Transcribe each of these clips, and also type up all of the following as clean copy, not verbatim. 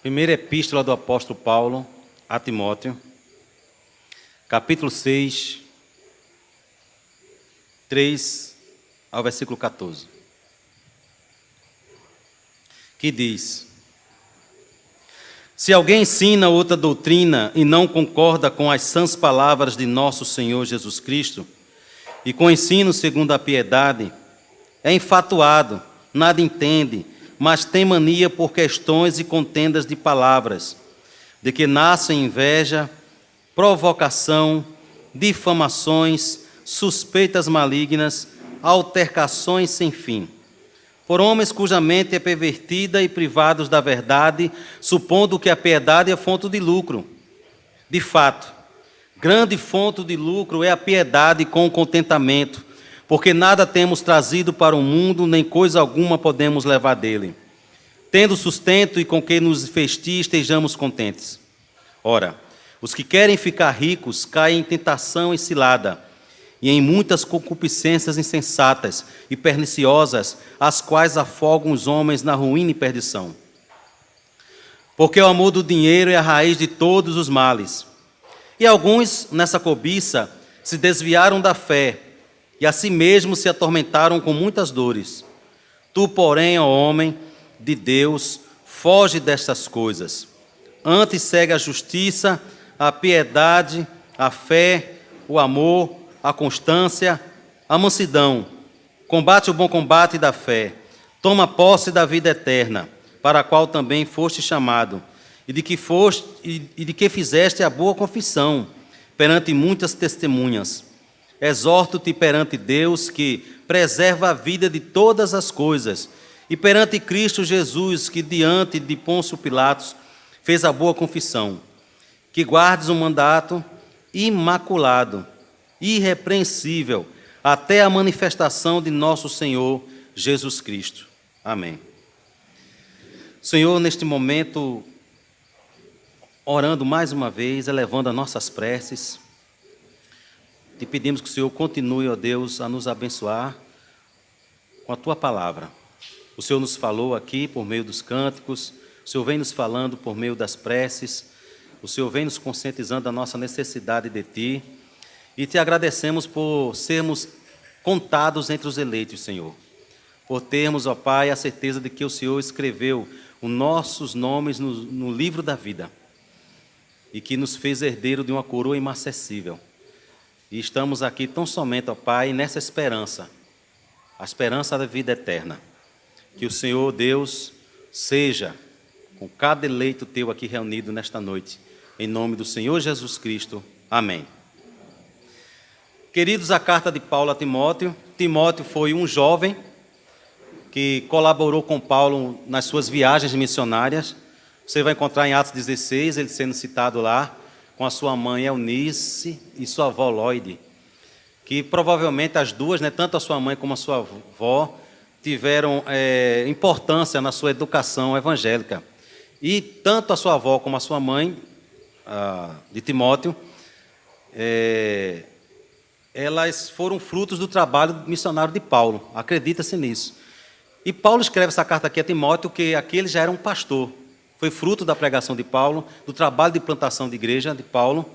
Primeira epístola do apóstolo Paulo a Timóteo, capítulo 6, 3 ao versículo 14, que diz: Se alguém ensina outra doutrina e não concorda com as sãs palavras de nosso Senhor Jesus Cristo, e com o ensino segundo a piedade, é enfatuado, nada entende, mas tem mania por questões e contendas de palavras, de que nascem inveja, provocação, difamações, suspeitas malignas, altercações sem fim, por homens cuja mente é pervertida e privados da verdade, supondo que a piedade é fonte de lucro. De fato, grande fonte de lucro é a piedade com o contentamento, porque nada temos trazido para o mundo, nem coisa alguma podemos levar dele. Tendo sustento e com que nos vestir, estejamos contentes. Ora, os que querem ficar ricos caem em tentação e cilada, e em muitas concupiscências insensatas e perniciosas, as quais afogam os homens na ruína e perdição. Porque o amor do dinheiro é a raiz de todos os males. E alguns, nessa cobiça, se desviaram da fé, e a si mesmos se atormentaram com muitas dores. Tu, porém, ó homem de Deus, foge destas coisas. Antes segue a justiça, a piedade, a fé, o amor, a constância, a mansidão. Combate o bom combate da fé. Toma posse da vida eterna, para a qual também foste chamado, e de que fizeste a boa confissão perante muitas testemunhas. Exorto-te perante Deus, que preserva a vida de todas as coisas, e perante Cristo Jesus, que diante de Pôncio Pilatos fez a boa confissão, que guardes o mandato imaculado, irrepreensível, até a manifestação de nosso Senhor Jesus Cristo. Amém. Senhor, neste momento, orando mais uma vez, elevando as nossas preces, te pedimos que o Senhor continue, ó Deus, a nos abençoar com a Tua palavra. O Senhor nos falou aqui por meio dos cânticos, o Senhor vem nos falando por meio das preces, o Senhor vem nos conscientizando da nossa necessidade de Ti, e Te agradecemos por sermos contados entre os eleitos, Senhor. Por termos, ó Pai, a certeza de que o Senhor escreveu os nossos nomes no livro da vida, e que nos fez herdeiro de uma coroa inacessível. E estamos aqui tão somente, ó Pai, nessa esperança, a esperança da vida eterna. Que o Senhor Deus seja com cada eleito Teu aqui reunido nesta noite, em nome do Senhor Jesus Cristo. Amém. Queridos, a carta de Paulo a Timóteo. Timóteo foi um jovem que colaborou com Paulo nas suas viagens missionárias. Você vai encontrar em Atos 16, ele sendo citado lá, com a sua mãe Eunice e sua avó Loide, que provavelmente as duas, tanto a sua mãe como a sua avó, tiveram importância na sua educação evangélica. E tanto a sua avó como a sua mãe, de Timóteo, elas foram frutos do trabalho missionário de Paulo, acredita-se nisso. E Paulo escreve essa carta aqui a Timóteo, que aquele já era um pastor. Foi fruto da pregação de Paulo, do trabalho de plantação de igreja de Paulo.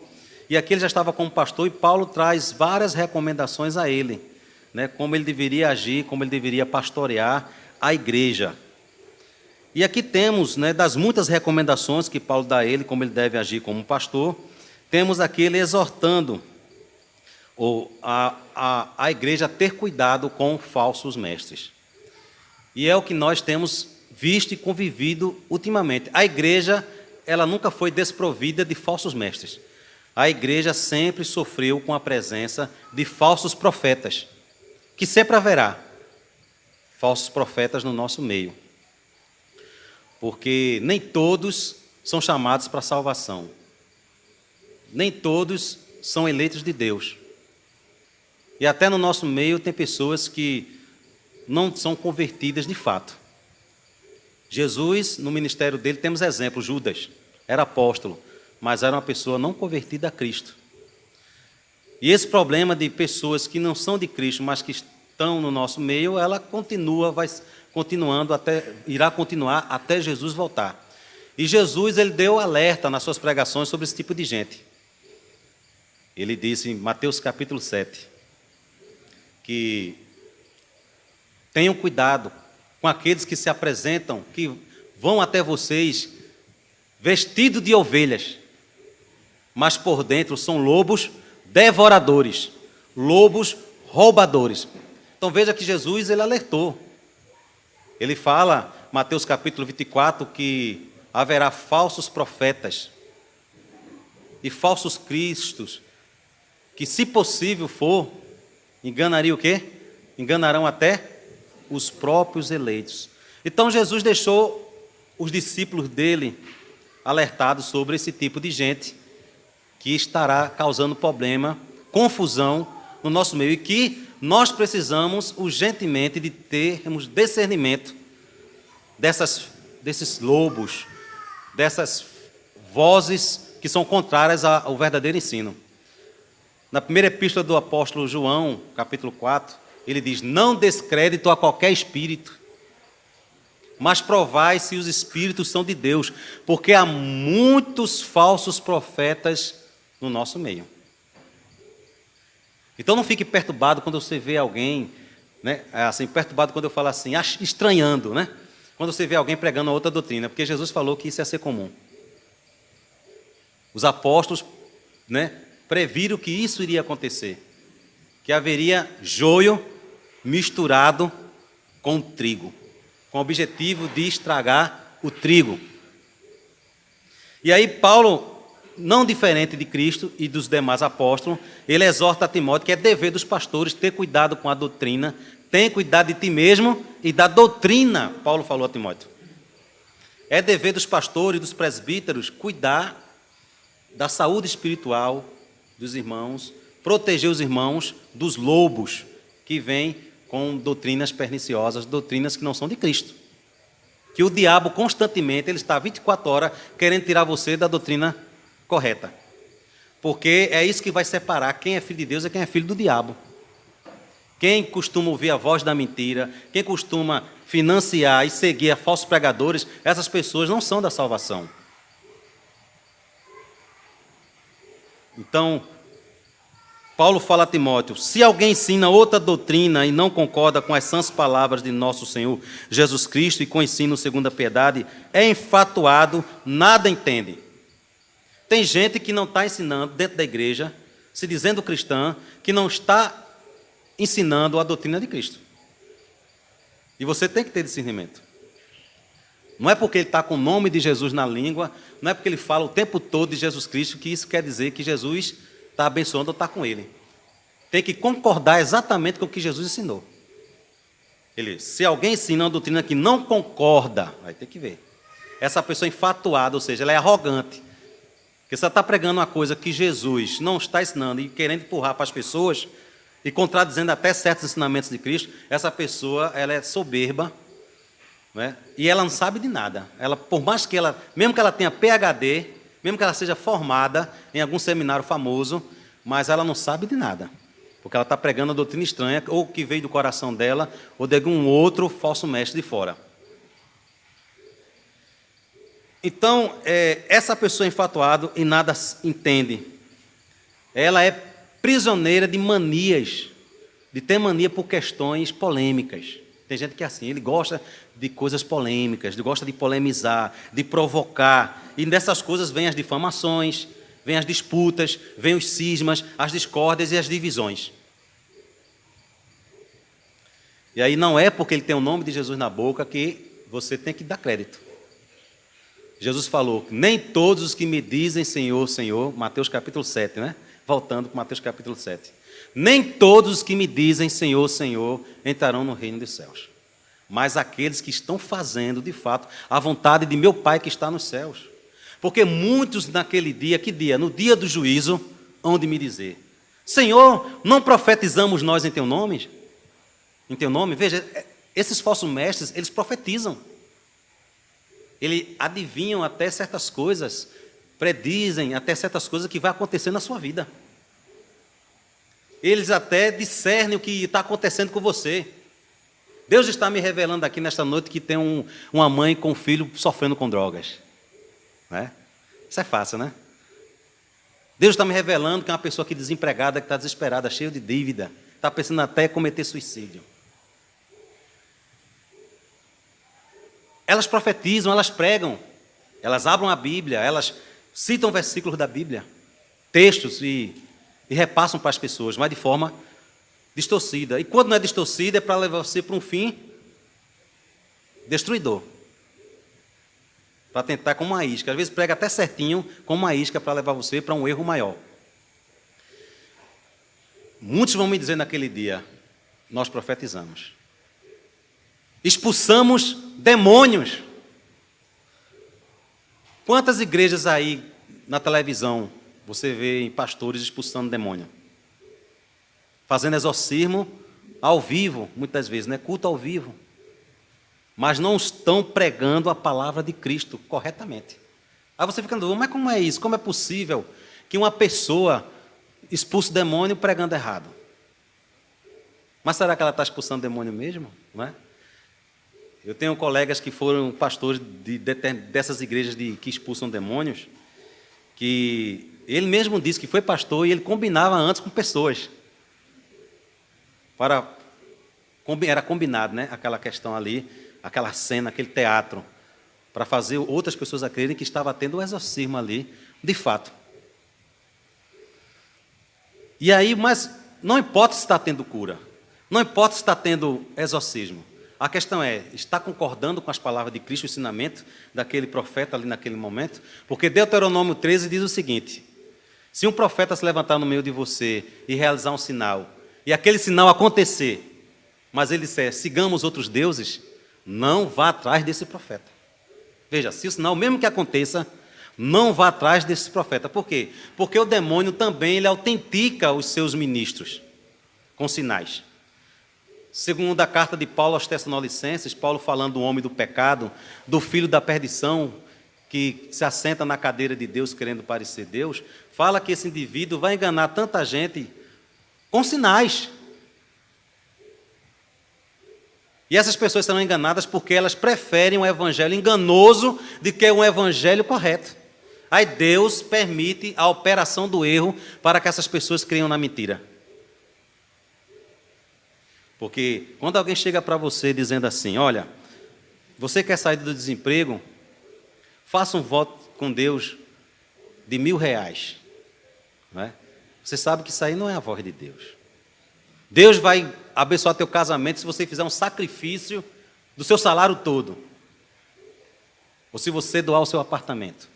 E aqui ele já estava como pastor, e Paulo traz várias recomendações a ele, como ele deveria agir, como ele deveria pastorear a igreja. E aqui temos, das muitas recomendações que Paulo dá a ele, como ele deve agir como pastor, temos aqui ele exortando a igreja a ter cuidado com falsos mestres. E é o que nós temos visto e convivido ultimamente. A igreja, ela nunca foi desprovida de falsos mestres. A igreja sempre sofreu com a presença de falsos profetas, que sempre haverá falsos profetas no nosso meio. Porque nem todos são chamados para a salvação. Nem todos são eleitos de Deus. E até no nosso meio tem pessoas que não são convertidas de fato. Jesus, no ministério dele, temos exemplo, Judas, era apóstolo, mas era uma pessoa não convertida a Cristo. E esse problema de pessoas que não são de Cristo, mas que estão no nosso meio, ela irá continuar até Jesus voltar. E Jesus, ele deu alerta nas suas pregações sobre esse tipo de gente. Ele disse em Mateus capítulo 7, que tenham cuidado com aqueles que se apresentam, que vão até vocês vestidos de ovelhas, mas por dentro são lobos devoradores, lobos roubadores. Então veja que Jesus, ele alertou. Ele fala, Mateus capítulo 24, que haverá falsos profetas e falsos cristos, que se possível for, enganariam o quê? Enganarão até os próprios eleitos. Então Jesus deixou os discípulos dele alertados sobre esse tipo de gente que estará causando problema, confusão no nosso meio, e que nós precisamos urgentemente de termos discernimento desses lobos, dessas vozes que são contrárias ao verdadeiro ensino. Na primeira epístola do apóstolo João, capítulo 4, ele diz: não descrédito a qualquer espírito, mas provai se os espíritos são de Deus, porque há muitos falsos profetas no nosso meio. Então não fique perturbado quando você vê alguém, né, assim, perturbado quando eu falo assim, estranhando, né? Quando você vê alguém pregando a outra doutrina, porque Jesus falou que isso ia ser comum. Os apóstolos, né, previram que isso iria acontecer, que haveria joio misturado com trigo, com o objetivo de estragar o trigo. E aí Paulo, não diferente de Cristo e dos demais apóstolos, ele exorta a Timóteo que é dever dos pastores ter cuidado com a doutrina, tem cuidado de ti mesmo e da doutrina, Paulo falou a Timóteo. É dever dos pastores e dos presbíteros cuidar da saúde espiritual dos irmãos, proteger os irmãos dos lobos que vêm com doutrinas perniciosas, doutrinas que não são de Cristo. Que o diabo constantemente, ele está 24 horas querendo tirar você da doutrina correta. Porque é isso que vai separar quem é filho de Deus e quem é filho do diabo. Quem costuma ouvir a voz da mentira, quem costuma financiar e seguir a falsos pregadores, essas pessoas não são da salvação. Então, Paulo fala a Timóteo: se alguém ensina outra doutrina e não concorda com as sãs palavras de nosso Senhor Jesus Cristo e com o ensino segundo a piedade, é enfatuado, nada entende. Tem gente que não está ensinando dentro da igreja, se dizendo cristã, que não está ensinando a doutrina de Cristo. E você tem que ter discernimento. Não é porque ele está com o nome de Jesus na língua, não é porque ele fala o tempo todo de Jesus Cristo, que isso quer dizer que Jesus está abençoando ou está com ele. Tem que concordar exatamente com o que Jesus ensinou. Ele, se alguém ensina uma doutrina que não concorda, vai ter que ver. Essa pessoa é enfatuada, ou seja, ela é arrogante. Porque se ela está pregando uma coisa que Jesus não está ensinando e querendo empurrar para as pessoas, e contradizendo até certos ensinamentos de Cristo, essa pessoa, ela é soberba, né? E ela não sabe de nada. Ela, por mais que ela, mesmo que ela tenha PhD, mesmo que ela seja formada em algum seminário famoso, mas ela não sabe de nada, porque ela está pregando uma doutrina estranha, ou que veio do coração dela, ou de algum outro falso mestre de fora. Então, essa pessoa enfatuada e nada entende, ela é prisioneira de manias, de ter mania por questões polêmicas. Tem gente que é assim, ele gosta de coisas polêmicas, ele gosta de polemizar, de provocar, e dessas coisas vêm as difamações, vêm as disputas, vêm os cismas, as discórdias e as divisões. E aí não é porque ele tem o nome de Jesus na boca que você tem que dar crédito. Jesus falou: nem todos os que me dizem Senhor, Senhor, Mateus capítulo 7, né? Voltando para Mateus capítulo 7. Nem todos os que me dizem Senhor, Senhor, entrarão no reino dos céus, mas aqueles que estão fazendo, de fato, a vontade de meu Pai que está nos céus. Porque muitos naquele dia, que dia? No dia do juízo, hão de me dizer: Senhor, não profetizamos nós em teu nome? Em teu nome? Veja, esses falsos mestres, eles profetizam. Eles adivinham até certas coisas, predizem até certas coisas que vai acontecer na sua vida. Eles até discernem o que está acontecendo com você. Deus está me revelando aqui nesta noite que tem uma mãe com um filho sofrendo com drogas. né? Isso é fácil, né? Deus está me revelando que é uma pessoa aqui desempregada, que está desesperada, cheia de dívida, está pensando até em cometer suicídio. Elas profetizam, elas pregam, elas abrem a Bíblia, elas citam versículos da Bíblia, textos e repassam para as pessoas, mas de forma distorcida. E quando não é distorcida, é para levar você para um fim destruidor. Para tentar como uma isca. Às vezes prega até certinho como uma isca para levar você para um erro maior. Muitos vão me dizer naquele dia, nós profetizamos. Expulsamos demônios. Quantas igrejas aí na televisão você vê pastores expulsando demônio? Fazendo exorcismo ao vivo, muitas vezes, né? Culto ao vivo. Mas não estão pregando a palavra de Cristo corretamente. Aí você fica dúvida, mas como é isso? Como é possível que uma pessoa expulse o demônio pregando errado? Mas será que ela está expulsando o demônio mesmo? Não é? Eu tenho colegas que foram pastores dessas igrejas que expulsam demônios, que ele mesmo disse que foi pastor e ele combinava antes com pessoas. Era combinado, né? Aquela questão ali, aquela cena, aquele teatro, para fazer outras pessoas acreditarem que estava tendo um exorcismo ali, de fato. E aí, mas não importa se está tendo cura, não importa se está tendo exorcismo. A questão é, está concordando com as palavras de Cristo, o ensinamento daquele profeta ali naquele momento? Porque Deuteronômio 13 diz o seguinte: se um profeta se levantar no meio de você e realizar um sinal, e aquele sinal acontecer, mas ele disser, sigamos outros deuses, não vá atrás desse profeta. Veja, se o sinal, mesmo que aconteça, não vá atrás desse profeta. Por quê? Porque o demônio também ele autentica os seus ministros com sinais. Segundo a carta de Paulo aos Tessalonicenses, Paulo falando do homem do pecado, do filho da perdição, que se assenta na cadeira de Deus querendo parecer Deus, fala que esse indivíduo vai enganar tanta gente com sinais. E essas pessoas serão enganadas porque elas preferem um evangelho enganoso do que um evangelho correto. Aí Deus permite a operação do erro para que essas pessoas creiam na mentira. Porque quando alguém chega para você dizendo assim, olha, você quer sair do desemprego? Faça um voto com Deus de R$1.000. Não é? Você sabe que isso aí não é a voz de Deus. Deus vai abençoar teu casamento se você fizer um sacrifício do seu salário todo. Ou se você doar o seu apartamento.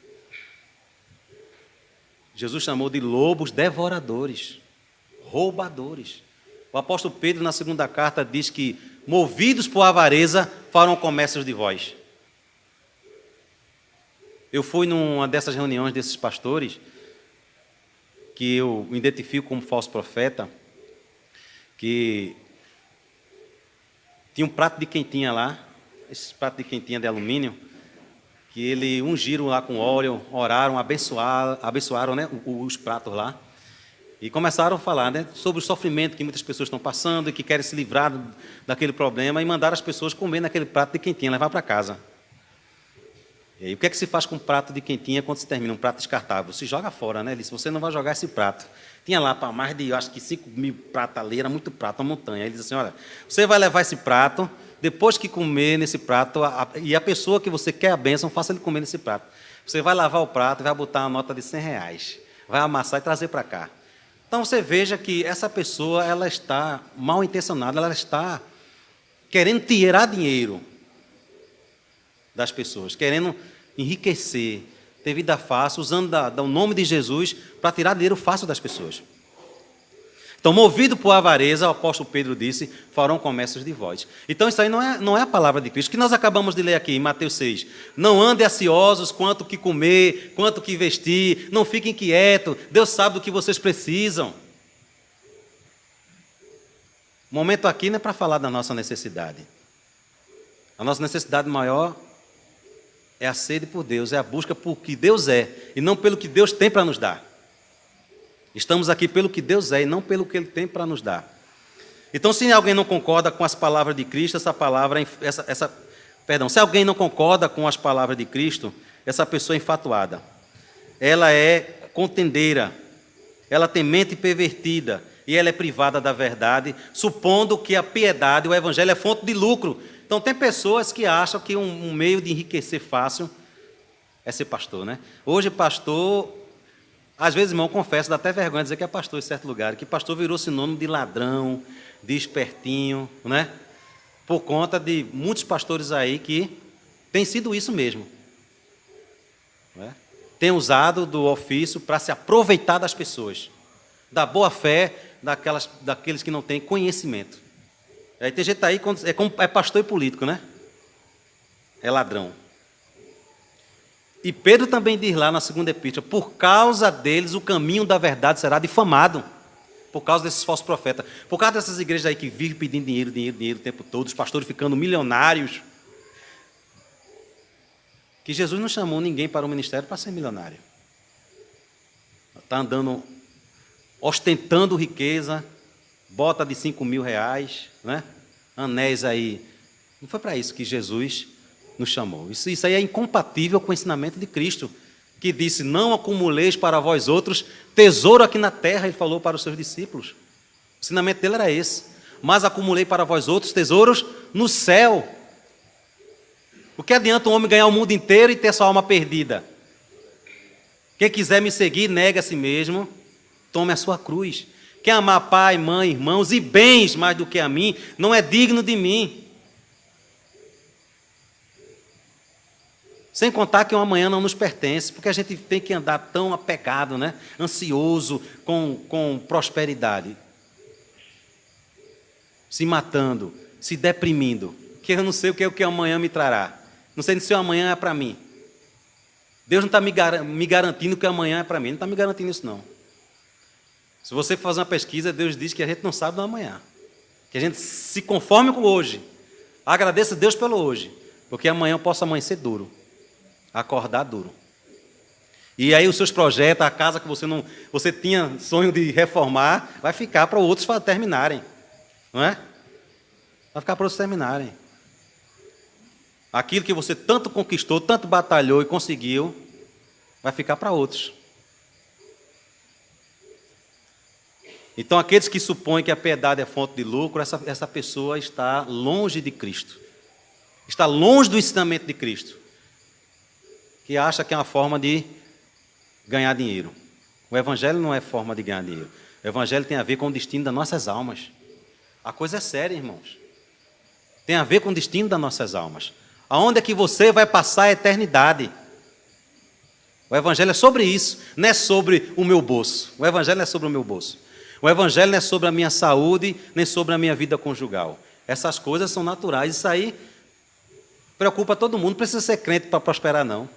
Jesus chamou de lobos devoradores, roubadores. O apóstolo Pedro, na segunda carta, diz que, movidos por avareza, farão comércios de vós. Eu fui numa dessas reuniões desses pastores, que eu me identifico como falso profeta, que tinha um prato de quentinha lá, esse prato de quentinha de alumínio, que ele ungiram lá com óleo, oraram, abençoaram, né, os pratos lá, e começaram a falar, né, sobre o sofrimento que muitas pessoas estão passando e que querem se livrar daquele problema, e mandaram as pessoas comer naquele prato de quentinha, levar para casa. E aí, o que é que se faz com um prato de quentinha quando se termina um prato descartável? Se joga fora, né? Ele disse, você não vai jogar esse prato. Tinha lá para mais de, acho que 5.000 pratos ali, era muito prato, uma montanha. Ele disse assim, olha, você vai levar esse prato, depois que comer nesse prato, e a pessoa que você quer a bênção, faça ele comer nesse prato. Você vai lavar o prato e vai botar uma nota de R$100, vai amassar e trazer para cá. Então você veja que essa pessoa, ela está mal intencionada, ela está querendo tirar dinheiro das pessoas, querendo enriquecer, ter vida fácil, usando o nome de Jesus para tirar dinheiro fácil das pessoas. Então, movido por avareza, o apóstolo Pedro disse, farão comércios de vós. Então, isso aí não é a palavra de Cristo, que nós acabamos de ler aqui em Mateus 6. Não andem ansiosos quanto que comer, quanto que vestir, não fiquem quietos, Deus sabe do que vocês precisam. O momento aqui não é para falar da nossa necessidade. A nossa necessidade maior é a sede por Deus, é a busca por que Deus é, e não pelo que Deus tem para nos dar. Estamos aqui pelo que Deus é, e não pelo que Ele tem para nos dar. Então, se alguém não concorda com as palavras de Cristo, essa palavra, Perdão, se alguém não concorda com as palavras de Cristo, essa pessoa é infatuada. Ela é contendeira, ela tem mente pervertida e ela é privada da verdade, supondo que a piedade, o evangelho é fonte de lucro. Então tem pessoas que acham que um meio de enriquecer fácil é ser pastor, né? Hoje pastor, às vezes, irmão, confesso, dá até vergonha dizer que é pastor em certo lugar, que pastor virou sinônimo de ladrão, de espertinho, né? Por conta de muitos pastores aí que tem sido isso mesmo. Não é? Tem usado do ofício para se aproveitar das pessoas, da boa fé daqueles que não têm conhecimento. Aí tem gente aí, é pastor e político, né? É ladrão. E Pedro também diz lá na segunda epístola, por causa deles o caminho da verdade será difamado. Por causa desses falsos profetas. Por causa dessas igrejas aí que vivem pedindo dinheiro, dinheiro, dinheiro o tempo todo, os pastores ficando milionários. Que Jesus não chamou ninguém para o ministério para ser milionário. Está andando, ostentando riqueza, bota de 5 mil reais, né? Anéis aí. Não foi para isso que Jesus nos chamou. Isso aí é incompatível com o ensinamento de Cristo, que disse, não acumuleis para vós outros tesouro aqui na terra, ele falou para os seus discípulos. O ensinamento dele era esse. Mas acumulei para vós outros tesouros no céu. O que adianta um homem ganhar o mundo inteiro e ter sua alma perdida? Quem quiser me seguir, negue a si mesmo, tome a sua cruz. Quem amar pai, mãe, irmãos e bens mais do que a mim, não é digno de mim. Sem contar que o amanhã não nos pertence, porque a gente tem que andar tão apegado, né? Ansioso com prosperidade. Se matando, se deprimindo, que eu não sei o que amanhã me trará. Não sei se o amanhã é para mim. Deus não está me garantindo que o amanhã é para mim. Não está me garantindo isso, não. Se você fazer uma pesquisa, Deus diz que a gente não sabe do amanhã. Que a gente se conforme com o hoje. Agradeça a Deus pelo hoje, porque amanhã eu posso amanhecer duro. Acordar duro. E aí os seus projetos, a casa que você tinha sonho de reformar, vai ficar para outros terminarem. Não é? Vai ficar para outros terminarem. Aquilo que você tanto conquistou, tanto batalhou e conseguiu, vai ficar para outros. Então, aqueles que supõem que a piedade é fonte de lucro, essa pessoa está longe de Cristo. Está longe do ensinamento de Cristo. Que acha que é uma forma de ganhar dinheiro. O evangelho não é forma de ganhar dinheiro. O evangelho tem a ver com o destino das nossas almas. A coisa é séria, irmãos. Tem a ver com o destino das nossas almas. Aonde é que você vai passar a eternidade? O evangelho é sobre isso, não é sobre o meu bolso. O evangelho não é sobre o meu bolso. O evangelho não é sobre a minha saúde, nem sobre a minha vida conjugal. Essas coisas são naturais. Isso aí preocupa todo mundo. Não precisa ser crente para prosperar, não.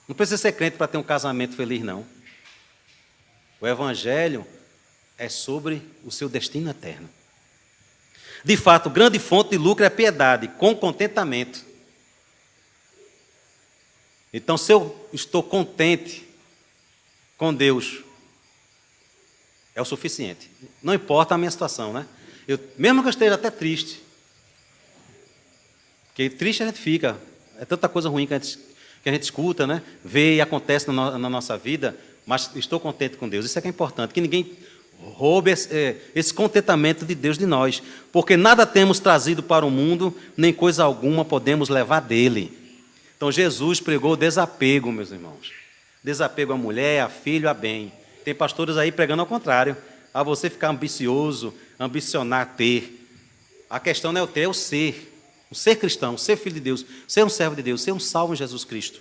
Não precisa ser crente para ter um casamento feliz, não. O evangelho é sobre o seu destino eterno. De fato, grande fonte de lucro é a piedade, com contentamento. Então, se eu estou contente com Deus, é o suficiente. Não importa a minha situação, né? Mesmo que eu esteja até triste, porque triste a gente fica, é tanta coisa ruim que a gente escuta, né? Vê e acontece na nossa vida, mas estou contente com Deus. Isso é que é importante, que ninguém roube esse contentamento de Deus de nós, porque nada temos trazido para o mundo, nem coisa alguma podemos levar dele. Então Jesus pregou desapego, meus irmãos. Desapego à mulher, a filho, a bem. Tem pastores aí pregando ao contrário, a você ficar ambicioso, ambicionar ter. A questão não é o ter, é o ser cristão, ser filho de Deus, ser um servo de Deus, ser um salvo em Jesus Cristo.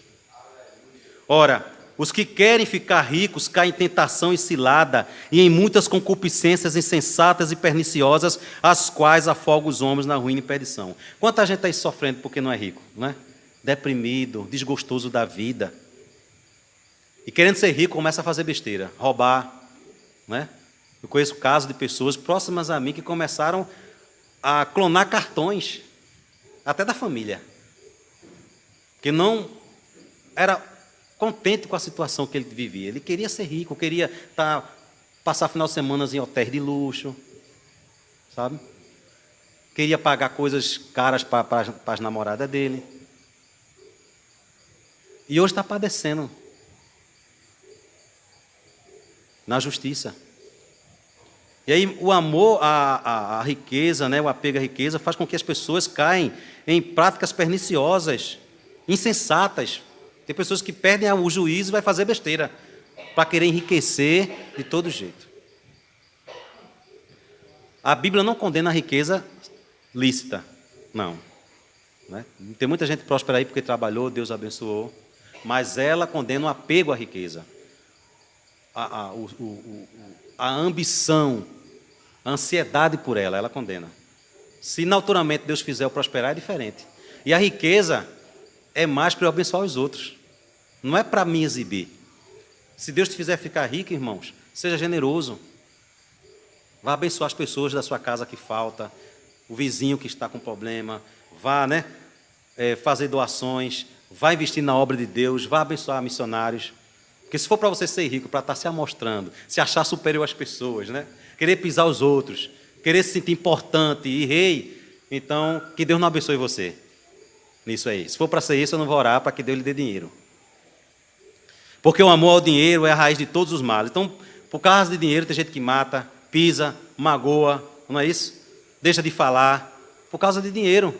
Ora, os que querem ficar ricos caem em tentação e cilada e em muitas concupiscências insensatas e perniciosas, as quais afogam os homens na ruína e perdição. Quanta gente está aí sofrendo porque não é rico, não é? Deprimido, desgostoso da vida. E querendo ser rico, começa a fazer besteira, roubar, não é? Eu conheço casos de pessoas próximas a mim que começaram a clonar cartões, até da família, que não era contente com a situação que ele vivia. Ele queria ser rico, queria passar final de semana em hotéis de luxo, sabe? queria pagar coisas caras para as namoradas dele. E hoje está padecendo na justiça. E aí o amor à riqueza, né, o apego à riqueza, faz com que as pessoas caem em práticas perniciosas, insensatas. Tem pessoas que perdem o juízo e vai fazer besteira para querer enriquecer de todo jeito. A Bíblia não condena a riqueza lícita, não. Né? Tem muita gente próspera aí porque trabalhou, Deus abençoou, mas ela condena o apego à riqueza, a ambição, a ansiedade por ela condena. Se naturalmente Deus fizer eu prosperar, é diferente. E a riqueza é mais para eu abençoar os outros, não é para me exibir. Se Deus te fizer ficar rico, irmãos, seja generoso. Vá abençoar as pessoas da sua casa que falta, o vizinho que está com problema, vá, né, fazer doações, vá investir na obra de Deus, vá abençoar missionários. Porque se for para você ser rico, para estar se amostrando, se achar superior às pessoas, né, querer pisar os outros, querer se sentir importante e rei, então que Deus não abençoe você nisso aí. Se for para ser isso, eu não vou orar para que Deus lhe dê dinheiro. Porque o amor ao dinheiro é a raiz de todos os males. Então, por causa de dinheiro, tem gente que mata, pisa, magoa, não é isso? Deixa de falar, por causa de dinheiro.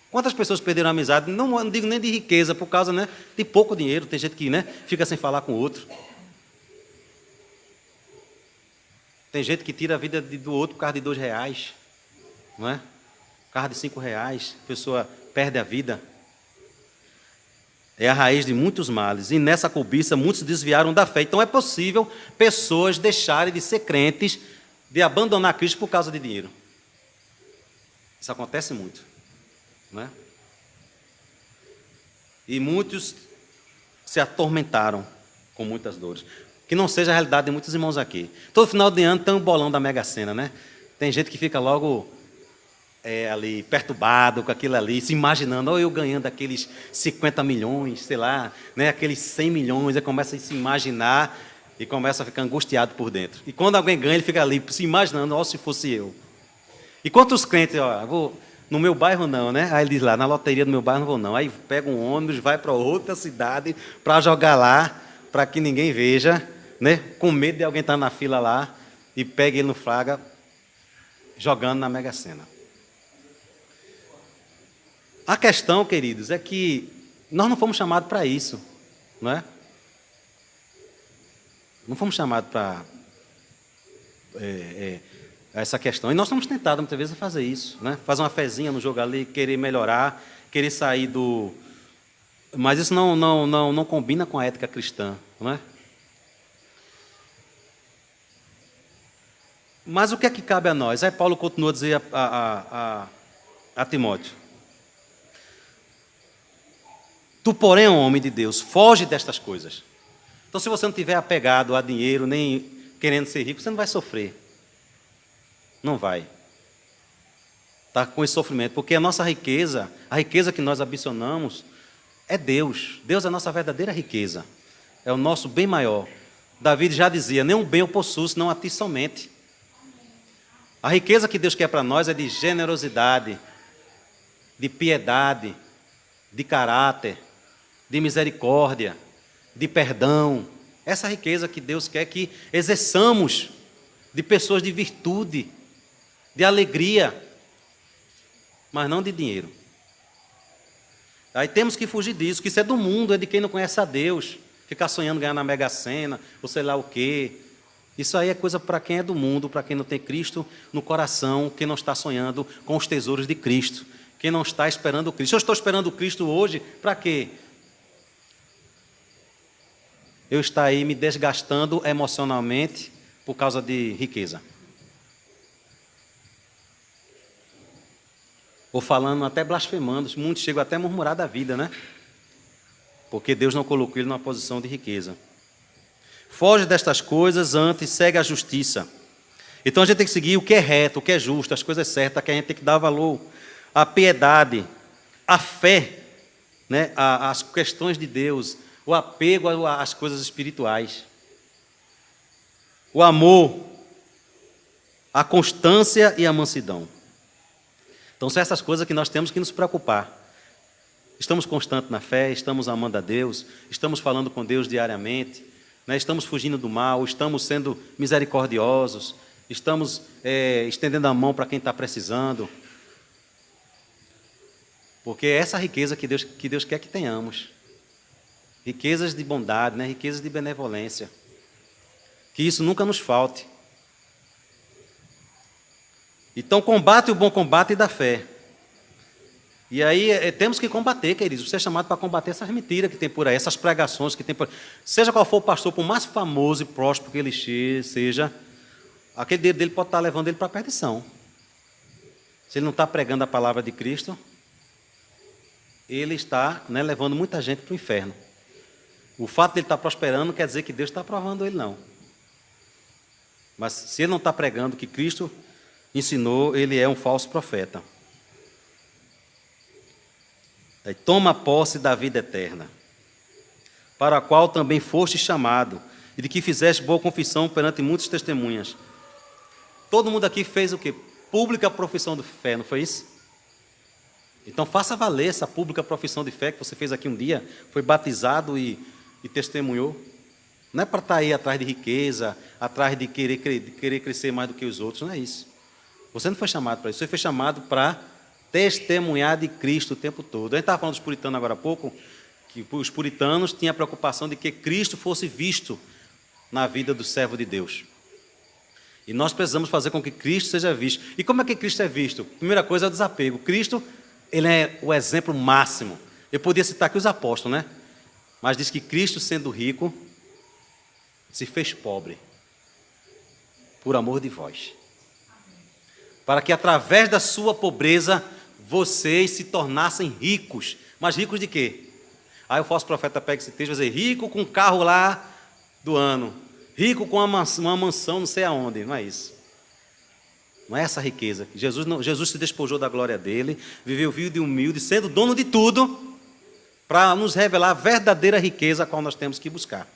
Quantas pessoas perderam a amizade? Não digo nem de riqueza, por causa, né, de pouco dinheiro. Tem gente que, né, fica sem falar com o outro. Tem gente que tira a vida do outro por causa de R$2, não é? Por causa de R$5, a pessoa perde a vida. É a raiz de muitos males. E nessa cobiça, muitos desviaram da fé. Então é possível pessoas deixarem de ser crentes, de abandonar Cristo por causa de dinheiro. Isso acontece muito. Não é? E muitos se atormentaram com muitas dores. Que não seja a realidade de muitos irmãos aqui. Todo final de ano tem um bolão da Mega Sena, né? Tem gente que fica logo ali perturbado com aquilo ali, se imaginando, ou eu ganhando aqueles 50 milhões, sei lá, né? Aqueles 100 milhões, aí começa a se imaginar e começa a ficar angustiado por dentro. E quando alguém ganha, ele fica ali se imaginando, ó, se fosse eu. E quantos crentes, ó, vou no meu bairro não, né? Aí ele diz lá, na loteria do meu bairro não vou não. Aí pega um ônibus, vai para outra cidade para jogar lá, para que ninguém veja, né? Com medo de alguém estar na fila lá e pega ele no flagra, jogando na Mega Sena. A questão, queridos, é que nós não fomos chamados para isso, não é? Não fomos chamados para essa questão. E nós estamos tentados, muitas vezes, a fazer isso, né? Fazer uma fezinha no jogo ali, querer melhorar, querer sair do... Mas isso não combina com a ética cristã, não é? Mas o que é que cabe a nós? Aí Paulo continua a dizer a Timóteo: tu, porém, é um homem de Deus, foge destas coisas. Então, se você não estiver apegado a dinheiro, nem querendo ser rico, você não vai sofrer. Não vai. Está com esse sofrimento, porque a nossa riqueza, a riqueza que nós ambicionamos, é Deus. Deus é a nossa verdadeira riqueza. É o nosso bem maior. David já dizia, nenhum bem eu possuo, senão a ti somente. A riqueza que Deus quer para nós é de generosidade, de piedade, de caráter, de misericórdia, de perdão. Essa riqueza que Deus quer que exerçamos, de pessoas de virtude, de alegria, mas não de dinheiro. Aí temos que fugir disso, que isso é do mundo, é de quem não conhece a Deus, ficar sonhando ganhar na Mega Sena, ou sei lá o quê. Isso aí é coisa para quem é do mundo, para quem não tem Cristo no coração, quem não está sonhando com os tesouros de Cristo, quem não está esperando o Cristo. Eu estou esperando o Cristo hoje, para quê? Eu estou aí me desgastando emocionalmente por causa de riqueza. Ou falando, até blasfemando, muitos chegam até a murmurar da vida, né? Porque Deus não colocou ele numa posição de riqueza. Foge destas coisas, antes segue a justiça. Então a gente tem que seguir o que é reto, o que é justo, as coisas certas, que a gente tem que dar valor. A piedade, a fé, né? As questões de Deus, o apego às coisas espirituais. O amor, a constância e a mansidão. Então são essas coisas que nós temos que nos preocupar. Estamos constantes na fé, estamos amando a Deus, estamos falando com Deus diariamente, né? Estamos fugindo do mal, estamos sendo misericordiosos, estamos estendendo a mão para quem está precisando. Porque é essa riqueza que Deus quer que tenhamos. Riquezas de bondade, né? Riquezas de benevolência. Que isso nunca nos falte. Então, combate o bom combate da fé. E aí, temos que combater, queridos. Você é chamado para combater essas mentiras que tem por aí, essas pregações que tem por aí. Seja qual for o pastor, por mais famoso e próspero que ele seja, aquele dinheiro dele pode estar levando ele para a perdição. Se ele não está pregando a palavra de Cristo, ele está, né, levando muita gente para o inferno. O fato de ele estar prosperando não quer dizer que Deus está aprovando ele, não. Mas se ele não está pregando o que Cristo ensinou, ele é um falso profeta. Aí, toma posse da vida eterna, para a qual também foste chamado, e de que fizeste boa confissão perante muitas testemunhas. Todo mundo aqui fez o quê? Pública profissão de fé, não foi isso? Então faça valer essa pública profissão de fé que você fez aqui um dia, foi batizado e testemunhou. Não é para estar aí atrás de riqueza, atrás de querer crescer mais do que os outros, não é isso. Você não foi chamado para isso, você foi chamado para testemunhar de Cristo o tempo todo. A gente estava falando dos puritanos agora há pouco, que os puritanos tinham a preocupação de que Cristo fosse visto na vida do servo de Deus. E nós precisamos fazer com que Cristo seja visto. E como é que Cristo é visto? Primeira coisa é o desapego. Cristo, ele é o exemplo máximo. Eu podia citar aqui os apóstolos, né? Mas diz que Cristo, sendo rico, se fez pobre por amor de vós. Para que através da sua pobreza vocês se tornassem ricos. Mas ricos de quê? Aí o falso profeta pega esse texto e vai dizer, rico com o carro lá do ano, rico com uma mansão não sei aonde. Não é isso. Não é essa riqueza. Jesus se despojou da glória dele, viveu vida e humilde, sendo dono de tudo, para nos revelar a verdadeira riqueza a qual nós temos que buscar.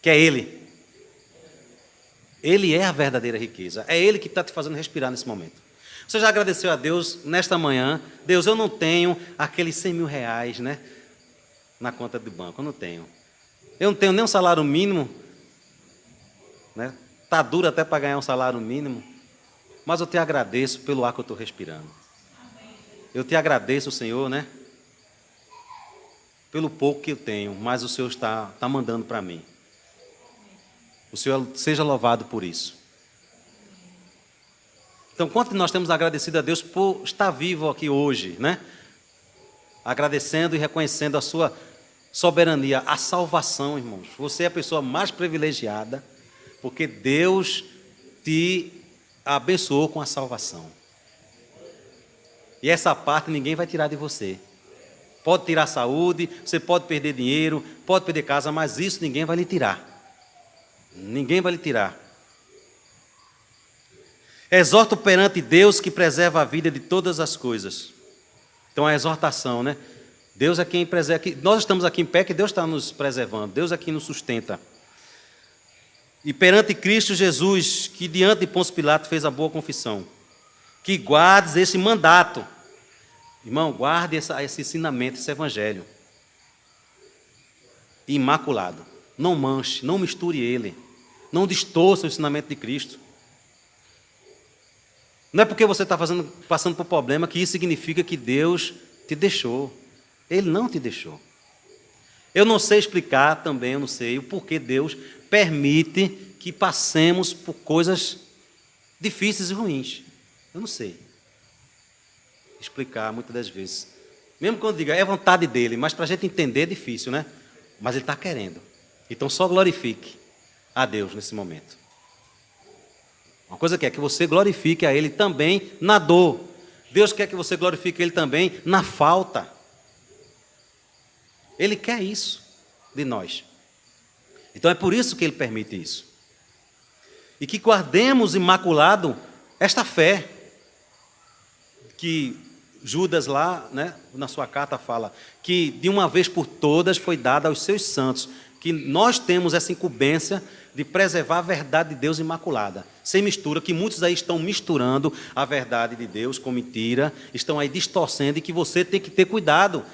Que é Ele. Ele é a verdadeira riqueza. É Ele que está te fazendo respirar nesse momento. Você já agradeceu a Deus nesta manhã? Deus, eu não tenho aqueles 100 mil reais, né, na conta do banco. Eu não tenho. Eu não tenho nem um salário mínimo. Né? Está duro até para ganhar um salário mínimo. Mas eu te agradeço pelo ar que eu estou respirando. Eu te agradeço, Senhor, né, pelo pouco que eu tenho, mas o Senhor está mandando para mim. O Senhor seja louvado por isso. Então, quanto nós temos agradecido a Deus por estar vivo aqui hoje, né? Agradecendo e reconhecendo a sua soberania, a salvação, irmãos. Você é a pessoa mais privilegiada, porque Deus te abençoou com a salvação. E essa parte ninguém vai tirar de você. Pode tirar a saúde, você pode perder dinheiro, pode perder casa, mas isso ninguém vai lhe tirar. Ninguém vai lhe tirar. Exorto perante Deus que preserva a vida de todas as coisas. Então a exortação, né? Deus é quem preserva. Nós estamos aqui em pé, que Deus está nos preservando. Deus é quem nos sustenta. E perante Cristo Jesus, que diante de Pôncio Pilatos fez a boa confissão, que guardes esse mandato. Irmão, guarde esse ensinamento, esse evangelho. Imaculado. Não manche, não misture ele. Não distorça o ensinamento de Cristo. Não é porque você está passando por problema que isso significa que Deus te deixou. Ele não te deixou. Eu não sei explicar também, eu não sei o porquê Deus permite que passemos por coisas difíceis e ruins. Eu não sei explicar muitas das vezes. Mesmo quando diga, é vontade dele, mas para a gente entender é difícil, né? Mas ele está querendo. Então só glorifique a Deus nesse momento. Uma coisa que é que você glorifique a Ele também na dor. Deus quer que você glorifique Ele também na falta. Ele quer isso de nós. Então é por isso que Ele permite isso. E que guardemos imaculado esta fé. Que Judas lá, né, na sua carta fala que de uma vez por todas foi dada aos seus santos. que nós temos essa incumbência de preservar a verdade de Deus imaculada, sem mistura, que muitos aí estão misturando a verdade de Deus com mentira, estão aí distorcendo, e que você tem que ter cuidado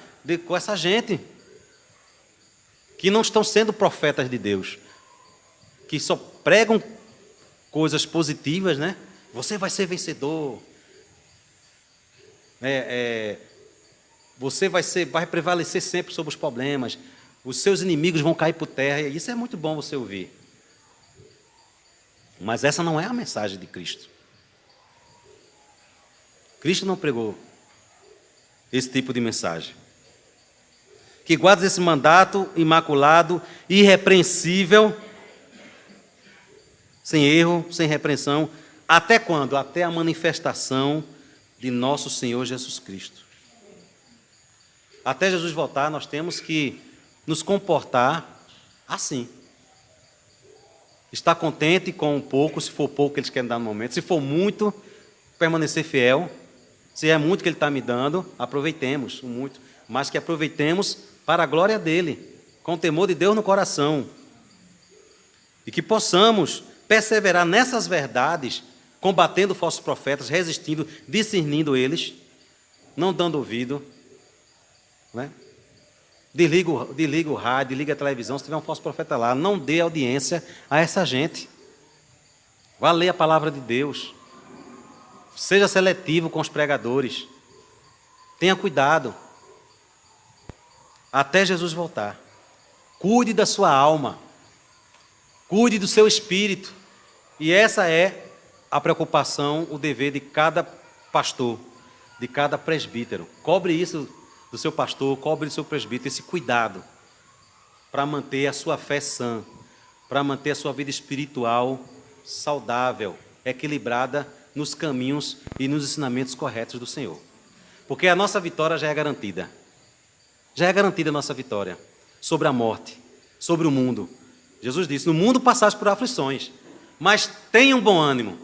com essa gente, que não estão sendo profetas de Deus, que só pregam coisas positivas, né? Você vai ser vencedor, você vai prevalecer sempre sobre os problemas, os seus inimigos vão cair por terra, e isso é muito bom você ouvir. Mas essa não é a mensagem de Cristo. Cristo não pregou esse tipo de mensagem. Que guarda esse mandato imaculado, irrepreensível, sem erro, sem repreensão, até quando? Até a manifestação de nosso Senhor Jesus Cristo. Até Jesus voltar, nós temos que nos comportar assim. Estar contente com um pouco, se for pouco que eles querem dar no momento. Se for muito, permanecer fiel. Se é muito que Ele está me dando, aproveitemos o muito. Mas que aproveitemos para a glória dEle, com o temor de Deus no coração. E que possamos perseverar nessas verdades, combatendo falsos profetas, resistindo, discernindo eles, não dando ouvido, né? Desliga o rádio, desliga a televisão, se tiver um falso profeta lá, não dê audiência a essa gente. Vá ler a palavra de Deus. Seja seletivo com os pregadores. Tenha cuidado. Até Jesus voltar. Cuide da sua alma. Cuide do seu espírito. E essa é a preocupação, o dever de cada pastor, de cada presbítero. Cobre isso do seu pastor, cobre do seu presbítero, esse cuidado para manter a sua fé sã, para manter a sua vida espiritual saudável, equilibrada nos caminhos e nos ensinamentos corretos do Senhor. Porque a nossa vitória já é garantida. Já é garantida a nossa vitória sobre a morte, sobre o mundo. Jesus disse, no mundo passaste por aflições, mas tenham bom ânimo,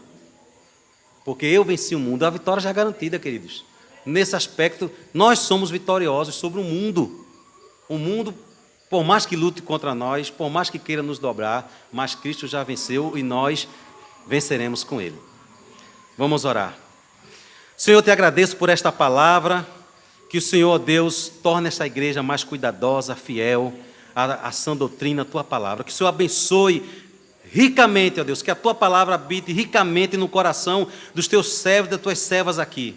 porque eu venci o mundo. A vitória já é garantida, queridos. Nesse aspecto, nós somos vitoriosos sobre o mundo. O mundo, por mais que lute contra nós, por mais que queira nos dobrar, mas Cristo já venceu e nós venceremos com Ele. Vamos orar. Senhor, eu te agradeço por esta palavra, que o Senhor, Deus, torne esta igreja mais cuidadosa, fiel à sã doutrina, a tua palavra. Que o Senhor abençoe ricamente, ó Deus, que a tua palavra habite ricamente no coração dos teus servos e das tuas servas aqui.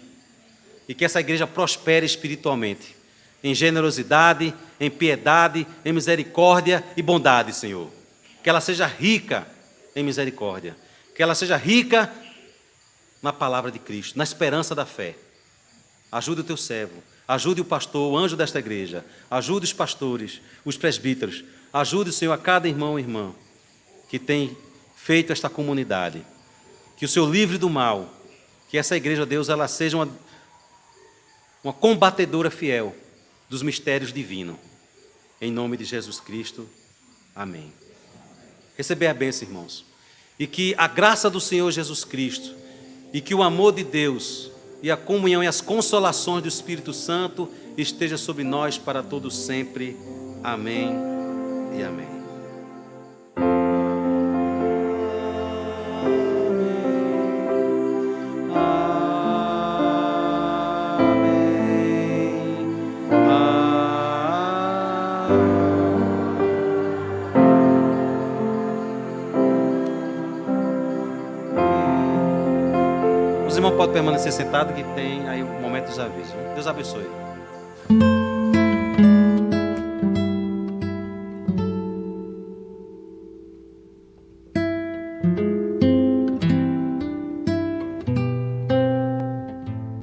E que essa igreja prospere espiritualmente, em generosidade, em piedade, em misericórdia e bondade, Senhor. Que ela seja rica em misericórdia. Que ela seja rica na palavra de Cristo, na esperança da fé. Ajude o teu servo, ajude o pastor, o anjo desta igreja, ajude os pastores, os presbíteros, ajude, Senhor, a cada irmão e irmã que tem feito esta comunidade. Que o Senhor livre do mal, que essa igreja, Deus, ela seja uma combatedora fiel dos mistérios divinos. Em nome de Jesus Cristo. Amém. Receber a bênção, irmãos. E que a graça do Senhor Jesus Cristo, e que o amor de Deus, e a comunhão e as consolações do Espírito Santo esteja sobre nós para todos sempre. Amém e amém. Os irmãos podem permanecer sentados, que tem aí o momento dos avisos. Deus abençoe.